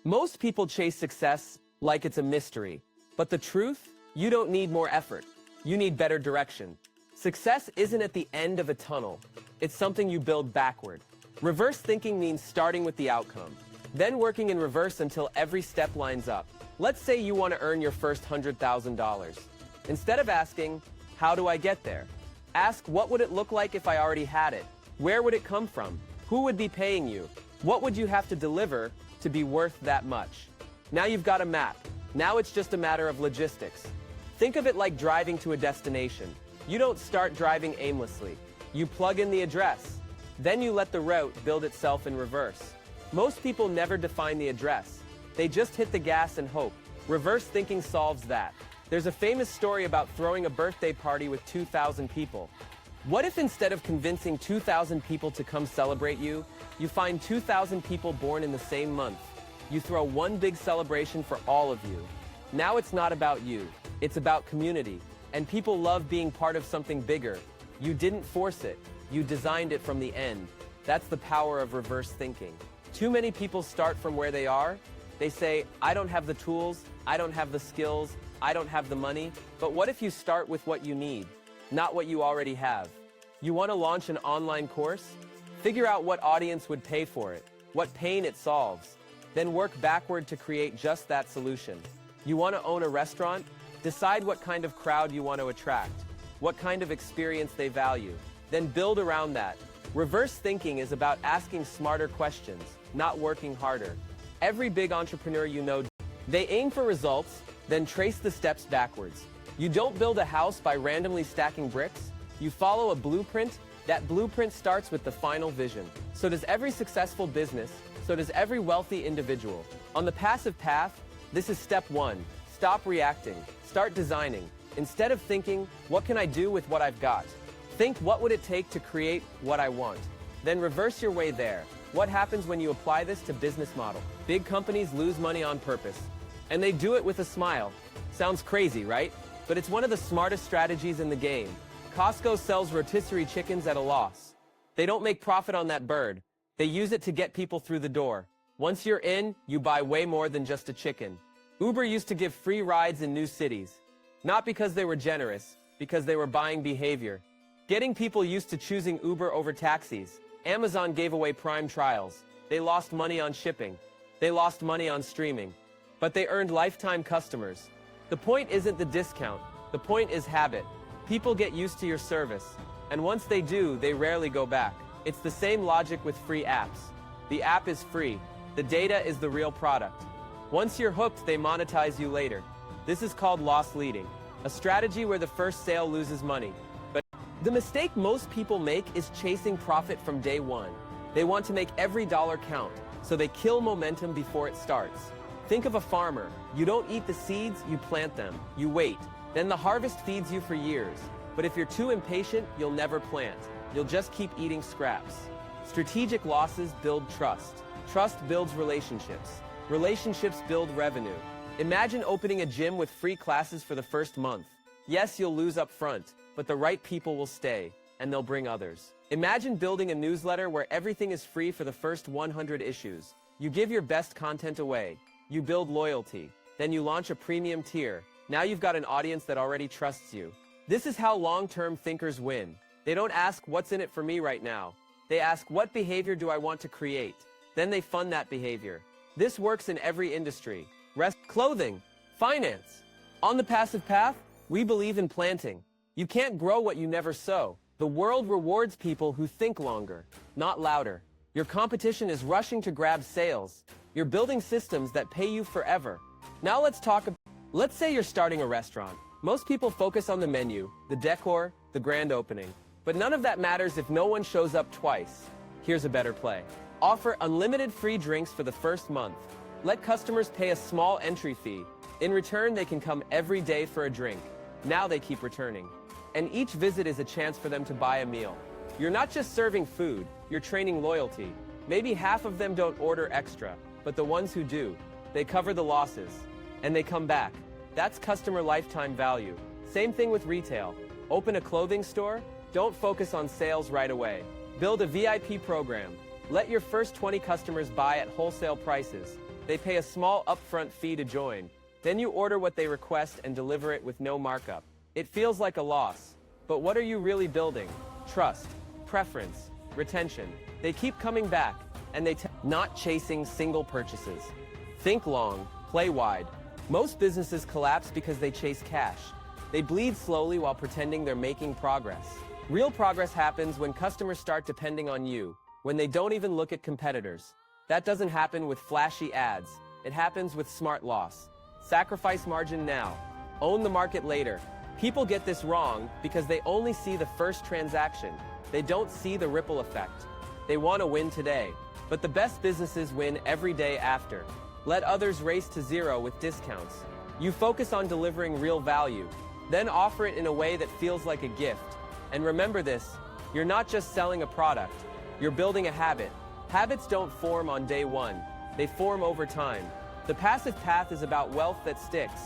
Most people chase success like it's a mystery. But the truth? You don't need more effort. You need better direction. Success isn't at the end of a tunnel. It's something you build backward. Reverse thinking means starting with the outcome, then working in reverse until every step lines up. Let's say you want to earn your first $100,000. Instead of asking, how do I get there? Ask, what would it look like if I already had it? Where would it come from? Who would be paying you? What would you have to deliver to be worth that much? Now you've got a map. Now it's just a matter of logistics. Think of it like driving to a destination. You don't start driving aimlessly. You plug in the address. Then you let the route build itself in reverse. Most people never define the address. They just hit the gas and hope. Reverse thinking solves that. There's a famous story about throwing a birthday party with 2,000 people. What if instead of convincing 2,000 people to come celebrate you, you find 2,000 people born in the same month? You throw one big celebration for all of you. Now it's not about you. It's about community. And people love being part of something bigger. You didn't force it. You designed it from the end. That's the power of reverse thinking. Too many people start from where they are. They say, I don't have the tools, I don't have the skills, I don't have the money. But what if you start with what you need, not what you already have? You want to launch an online course? Figure out what audience would pay for it, what pain it solves. Then work backward to create just that solution. You want to own a restaurant? Decide what kind of crowd you want to attract, what kind of experience they value. Then build around that. Reverse thinking is about asking smarter questions, not working harder. Every big entrepreneur you know, they aim for results, then trace the steps backwards. You don't build a house by randomly stacking bricks. You follow a blueprint. That blueprint starts with the final vision. So does every successful business. So does every wealthy individual. On the passive path, this is step one. Stop reacting. Start designing. Instead of thinking, what can I do with what I've got? Think, what would it take to create what I want? Then reverse your way there. What happens when you apply this to business model? Big companies lose money on purpose. And they do it with a smile. Sounds crazy, right? But it's one of the smartest strategies in the game. Costco sells rotisserie chickens at a loss. They don't make profit on that bird. They use it to get people through the door. Once you're in, you buy way more than just a chicken. Uber used to give free rides in new cities. Not because they were generous, because they were buying behavior. Getting people used to choosing Uber over taxis. Amazon gave away Prime trials. They lost money on shipping. They lost money on streaming. But they earned lifetime customers. The point isn't the discount. The point is habit. People get used to your service. And once they do, they rarely go back. It's the same logic with free apps. The app is free. The data is the real product. Once you're hooked, they monetize you later. This is called loss leading, a strategy where the first sale loses money. But the mistake most people make is chasing profit from day one. They want to make every dollar count, so they kill momentum before it starts. Think of a farmer. You don't eat the seeds, you plant them. You wait. Then the harvest feeds you for years. But if you're too impatient, you'll never plant. You'll just keep eating scraps. Strategic losses build trust. Trust builds relationships. Relationships build revenue. Imagine opening a gym with free classes for the first month. Yes, you'll lose up front, but the right people will stay, and they'll bring others. Imagine building a newsletter where everything is free for the first 100 issues. You give your best content away. You build loyalty. Then you launch a premium tier. Now you've got an audience that already trusts you. This is how long-term thinkers win. They don't ask, what's in it for me right now? They ask, what behavior do I want to create? Then they fund that behavior. This works in every industry. Clothing, finance. On the passive path, we believe in planting. You can't grow what you never sow. The world rewards people who think longer, not louder. Your competition is rushing to grab sales. You're building systems that pay you forever. Now let's say you're starting a restaurant. Most people focus on the menu, the decor, the grand opening. But none of that matters if no one shows up twice. Here's a better play. Offer unlimited free drinks for the first month. Let customers pay a small entry fee. In return, they can come every day for a drink. Now they keep returning. And each visit is a chance for them to buy a meal. You're not just serving food, you're training loyalty. Maybe half of them don't order extra, but the ones who do, they cover the losses. And they come back. That's customer lifetime value. Same thing with retail. Open a clothing store? Don't focus on sales right away. Build a VIP program. Let your first 20 customers buy at wholesale prices. They pay a small upfront fee to join. Then you order what they request and deliver it with no markup. It feels like a loss. But what are you really building? Trust, preference, retention. They keep coming back, and not chasing single purchases. Think long, play wide. Most businesses collapse because they chase cash. They bleed slowly while pretending they're making progress. Real progress happens when customers start depending on you, when they don't even look at competitors. That doesn't happen with flashy ads. It happens with smart loss. Sacrifice margin now. Own the market later. People get this wrong because they only see the first transaction. They don't see the ripple effect. They want to win today, but the best businesses win every day after. Let others race to zero with discounts. You focus on delivering real value, then offer it in a way that feels like a gift. And remember this, you're not just selling a product, you're building a habit. Habits don't form on day one, they form over time. The passive path is about wealth that sticks,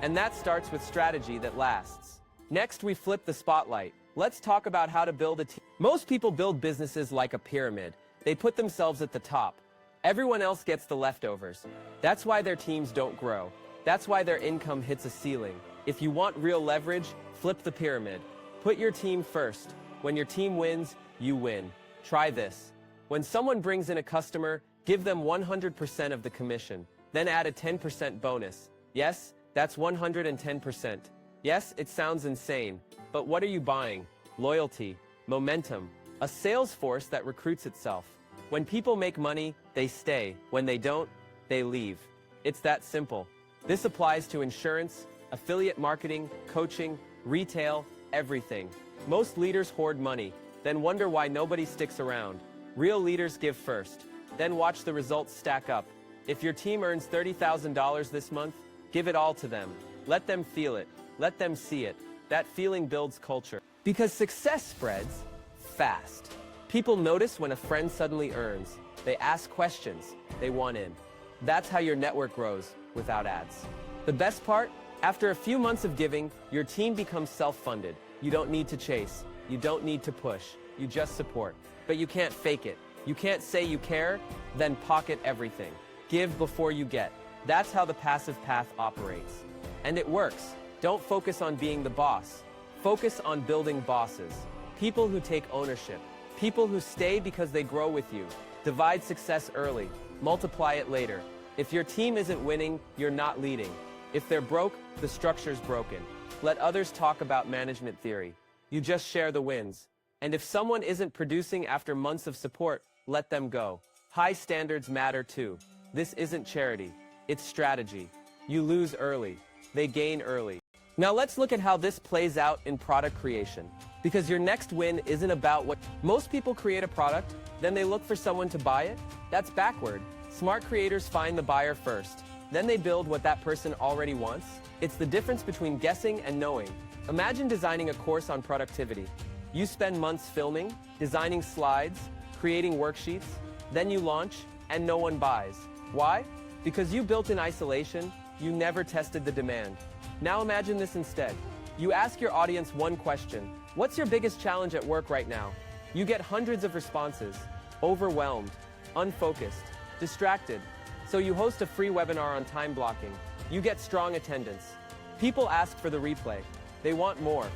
and that starts with strategy that lasts. Next, we flip the spotlight. Let's talk about how to build a team. Most people build businesses like a pyramid. They put themselves at the top. Everyone else gets the leftovers. That's why their teams don't grow. That's why their income hits a ceiling. If you want real leverage, flip the pyramid. Put your team first. When your team wins, you win. Try this. When someone brings in a customer, give them 100% of the commission. Then add a 10% bonus. Yes, that's 110%. Yes, it sounds insane, but what are you buying? Loyalty, momentum, a sales force that recruits itself. When people make money, they stay. When they don't, they leave. It's that simple. This applies to insurance, affiliate marketing, coaching, retail, everything. Most leaders hoard money, then wonder why nobody sticks around. Real leaders give first, then watch the results stack up. If your team earns $30,000 this month, give it all to them. Let them feel it. Let them see it. That feeling builds culture. Because success spreads fast. People notice when a friend suddenly earns. They ask questions. They want in. That's how your network grows without ads. The best part? After a few months of giving, your team becomes self-funded. You don't need to chase. You don't need to push. You just support. But you can't fake it. You can't say you care, then pocket everything. Give before you get. That's how the passive path operates. And it works. Don't focus on being the boss. Focus on building bosses. People who take ownership. People who stay because they grow with you. Divide success early. Multiply it later. If your team isn't winning, you're not leading. If they're broke, the structure's broken. Let others talk about management theory. You just share the wins. And if someone isn't producing after months of support, let them go. High standards matter too. This isn't charity. It's strategy. You lose early. They gain early. Now let's look at how this plays out in product creation. Because your next win isn't about what most people create a product, then they look for someone to buy it. That's backward. Smart creators find the buyer first. Then they build what that person already wants. It's the difference between guessing and knowing. Imagine designing a course on productivity. You spend months filming, designing slides, creating worksheets, then you launch, and no one buys. Why? Because you built in isolation, you never tested the demand. Now imagine this instead. You ask your audience one question. What's your biggest challenge at work right now? You get hundreds of responses. Overwhelmed, unfocused, distracted. So you host a free webinar on time blocking. You get strong attendance. People ask for the replay. They want more.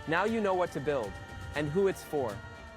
Now you know what to build and who it's for.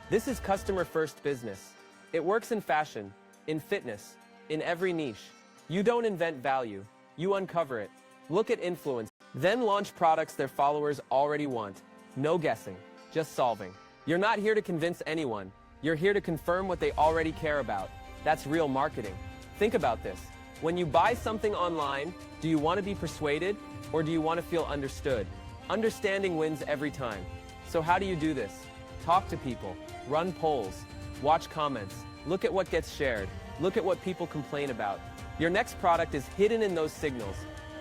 This is customer-first business. It works in fashion, in fitness, in every niche. You don't invent value. You uncover it. Look at influence. Then launch products their followers already want. No guessing, just solving. You're not here to convince anyone. You're here to confirm what they already care about. That's real marketing. Think about this. When you buy something online, do you want to be persuaded or do you want to feel understood? Understanding wins every time. So how do you do this? Talk to people, run polls, watch comments, look at what gets shared, look at what people complain about. Your next product is hidden in those signals.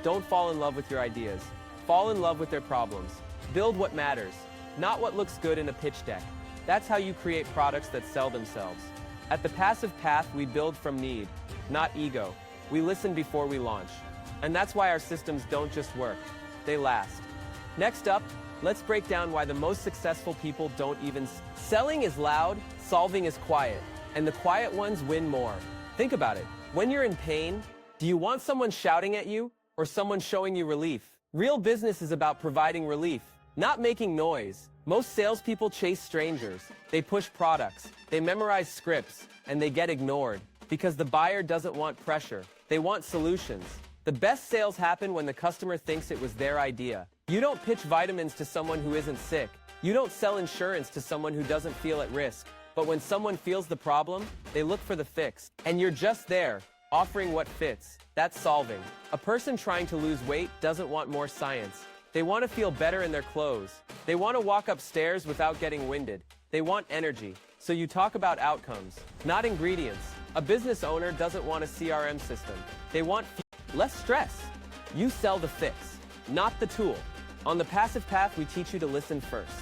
Don't fall in love with your ideas. Fall in love with their problems. Build what matters, not what looks good in a pitch deck. That's how you create products that sell themselves. At the passive path, we build from need, not ego. We listen before we launch. And that's why our systems don't just work, they last. Next up, let's break down why the most successful people don't even. Selling is loud, solving is quiet, and the quiet ones win more. Think about it. When you're in pain, Do you want someone shouting at you or someone showing you relief? Real business is about providing relief, not making noise. Most salespeople chase strangers. They push products, they memorize scripts, and they get ignored because the buyer doesn't want pressure. They want solutions. The best sales happen when the customer thinks it was their idea. You don't pitch vitamins to someone who isn't sick. You don't sell insurance to someone who doesn't feel at risk. But when someone feels the problem, they look for the fix. And you're just there, offering what fits. That's solving. A person trying to lose weight doesn't want more science. They want to feel better in their clothes. They want to walk upstairs without getting winded. They want energy. So you talk about outcomes, not ingredients. A business owner doesn't want a CRM system. They want less stress. You sell the fix, not the tool. On the passive path, we teach you to listen first.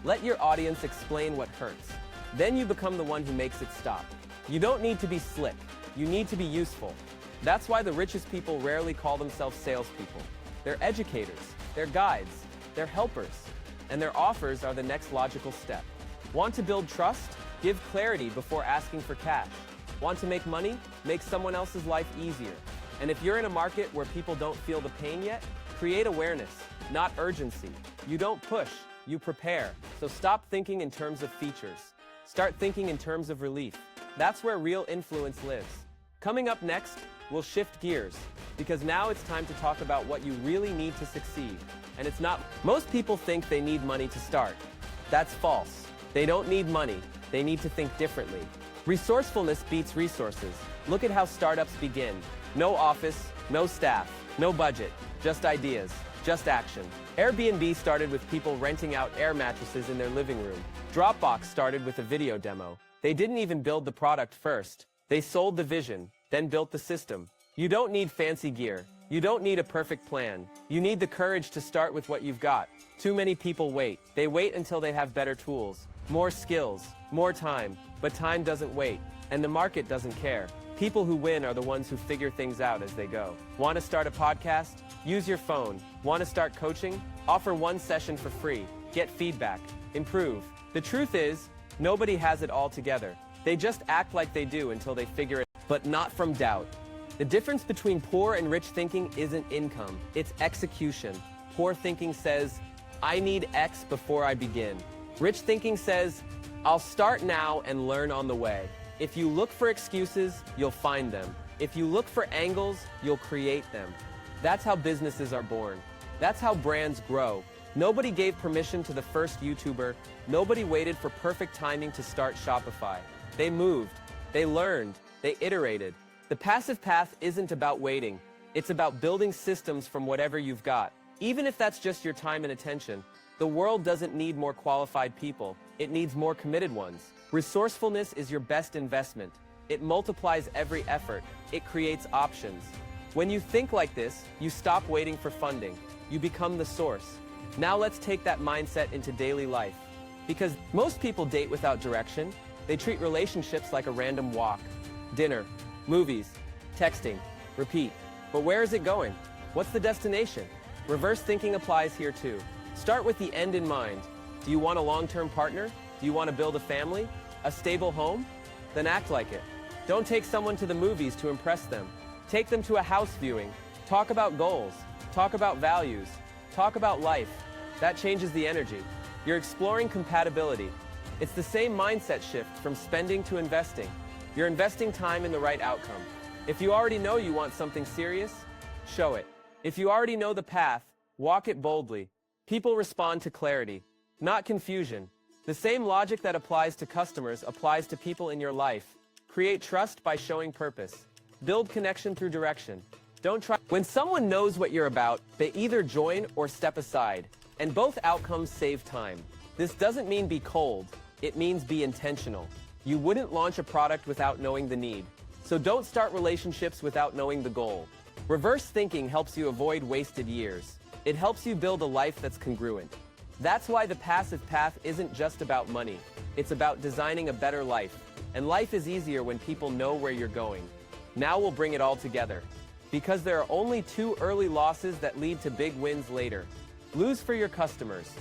Let your audience explain what hurts. Then you become the one who makes it stop. You don't need to be slick. You need to be useful. That's why the richest people rarely call themselves salespeople. They're educators, they're guides, they're helpers, and their offers are the next logical step. Want to build trust? Give clarity before asking for cash. Want to make money? Make someone else's life easier. And if you're in a market where people don't feel the pain yet, create awareness, not urgency. You don't push, you prepare. So stop thinking in terms of features. Start thinking in terms of relief. That's where real influence lives. Coming up next, we'll shift gears, because now it's time to talk about what you really need to succeed. And it's not. Most people think they need money to start. That's false. They don't need money. They need to think differently. Resourcefulness beats resources. Look at how startups begin. No office, no staff, no budget, just ideas, just action. Airbnb started with people renting out air mattresses in their living room. Dropbox started with a video demo. They didn't even build the product first. They sold the vision, then built the system. You don't need fancy gear. You don't need a perfect plan. You need the courage to start with what you've got. Too many people wait. They wait until they have better tools, more skills, more time. But time doesn't wait, and the market doesn't care. People who win are the ones who figure things out as they go. Want to start a podcast? Use your phone. Want to start coaching? Offer one session for free. Get feedback. Improve. The truth is, nobody has it all together. They just act like they do until they figure it out, but not from doubt. The difference between poor and rich thinking isn't income, it's execution. Poor thinking says, I need X before I begin. Rich thinking says, I'll start now and learn on the way. If you look for excuses, you'll find them. If you look for angles, you'll create them. That's how businesses are born. That's how brands grow. Nobody gave permission to the first YouTuber. Nobody waited for perfect timing to start Shopify. They moved, they learned, they iterated. The passive path isn't about waiting. It's about building systems from whatever you've got. Even if that's just your time and attention, the world doesn't need more qualified people. It needs more committed ones. Resourcefulness is your best investment. It multiplies every effort. It creates options. When you think like this, you stop waiting for funding. You become the source. Now let's take that mindset into daily life. Because most people date without direction. They treat relationships like a random walk. Dinner, movies, texting, repeat. But where is it going? What's the destination? Reverse thinking applies here too. Start with the end in mind. Do you want a long-term partner? Do you want to build a family? A stable home? Then act like it. Don't take someone to the movies to impress them. Take them to a house viewing. Talk about goals. Talk about values. Talk about life. That changes the energy. You're exploring compatibility. It's the same mindset shift from spending to investing. You're investing time in the right outcome. If you already know you want something serious, show it. If you already know the path, walk it boldly. People respond to clarity, not confusion. The same logic that applies to customers applies to people in your life. Create trust by showing purpose. Build connection through direction. Don't try. When someone knows what you're about, they either join or step aside. And both outcomes save time. This doesn't mean be cold. It means be intentional. You wouldn't launch a product without knowing the need. So don't start relationships without knowing the goal. Reverse thinking helps you avoid wasted years. It helps you build a life that's congruent. That's why the passive path isn't just about money. It's about designing a better life. And life is easier when people know where you're going. Now we'll bring it all together. Because there are only 2 early losses that lead to big wins later. Lose for your customers.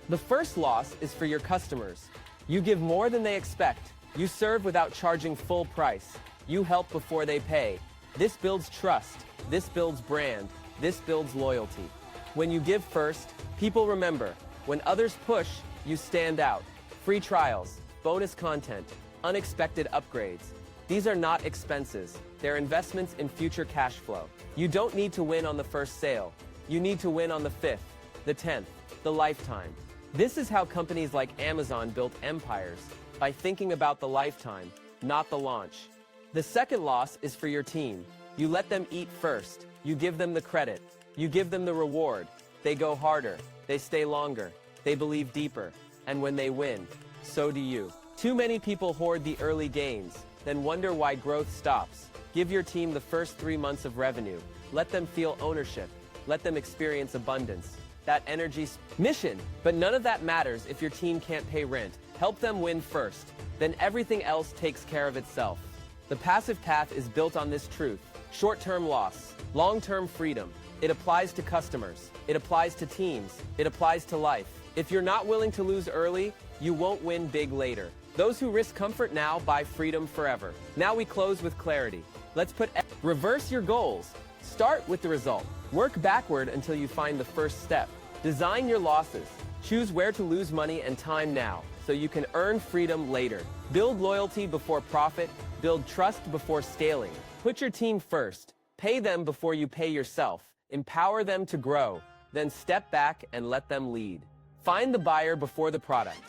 The first loss is for your customers. You give more than they expect. You serve without charging full price. You help before they pay. This builds trust. This builds brand. This builds loyalty. When you give first, people remember. When others push, you stand out. Free trials, bonus content, unexpected upgrades. These are not expenses. They're investments in future cash flow. You don't need to win on the first sale. You need to win on the 5th, the 10th, the lifetime. This is how companies like Amazon built empires, by thinking about the lifetime, not the launch. The second loss is for your team. You let them eat first. You give them the credit. You give them the reward. They go harder. They stay longer. They believe deeper. And when they win, so do you. Too many people hoard the early gains, then wonder why growth stops. Give your team the first 3 months of revenue. Let them feel ownership. Let them experience abundance. That energy's mission. But none of that matters if your team can't pay rent. Help them win first. Then everything else takes care of itself. The passive path is built on this truth. Short-term loss, long-term freedom. It applies to customers. It applies to teams. It applies to life. If you're not willing to lose early, you won't win big later. Those who risk comfort now buy freedom forever. Now we close with clarity. Let's reverse your goals. Start with the result. Work backward until you find the first step. Design your losses. Choose where to lose money and time now, so you can earn freedom later. Build loyalty before profit. Build trust before scaling. Put your team first. Pay them before you pay yourself. Empower them to grow. Then step back and let them lead. Find the buyer before the product.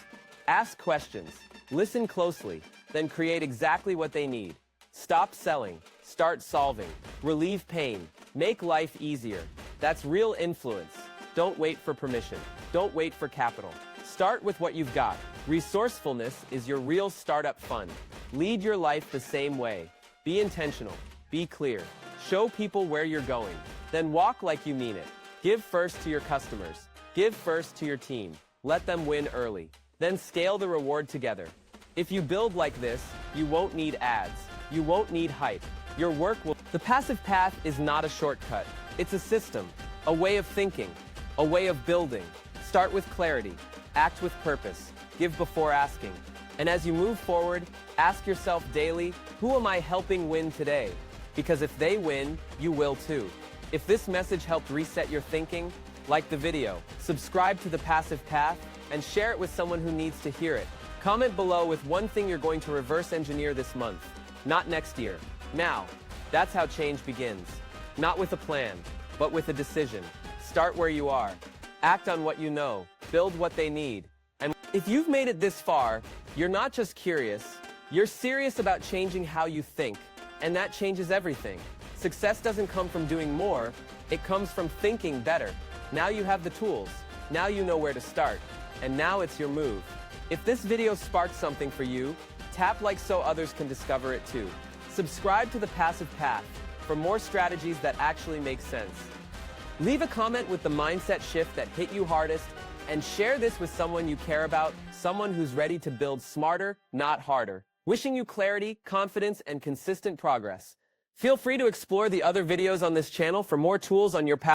Ask questions. Listen closely. Then create exactly what they need. Stop selling. Start solving. Relieve pain. Make life easier. That's real influence. Don't wait for permission. Don't wait for capital. Start with what you've got. Resourcefulness is your real startup fund. Lead your life the same way. Be intentional. Be clear. Show people where you're going. Then walk like you mean it. Give first to your customers. Give first to your team. Let them win early. Then scale the reward together. If you build like this, you won't need ads. You won't need hype. Your work will... The passive path is not a shortcut. It's a system, a way of thinking, a way of building. Start with clarity. Act with purpose. Give before asking. And as you move forward, ask yourself daily, who am I helping win today? Because if they win, you will too. If this message helped reset your thinking, like the video, subscribe to The Passive Path, and share it with someone who needs to hear it. Comment below with one thing you're going to reverse engineer this month, not next year. Now, that's how change begins. Not with a plan, but with a decision. Start where you are. Act on what you know. Build what they need. And if you've made it this far, you're not just curious, you're serious about changing how you think, and that changes everything. Success doesn't come from doing more, it comes from thinking better. Now you have the tools, now you know where to start, and now it's your move. If this video sparked something for you, tap like so others can discover it too. Subscribe to The Passive Path for more strategies that actually make sense. Leave a comment with the mindset shift that hit you hardest, and share this with someone you care about, someone who's ready to build smarter, not harder. Wishing you clarity, confidence, and consistent progress. Feel free to explore the other videos on this channel for more tools on your path.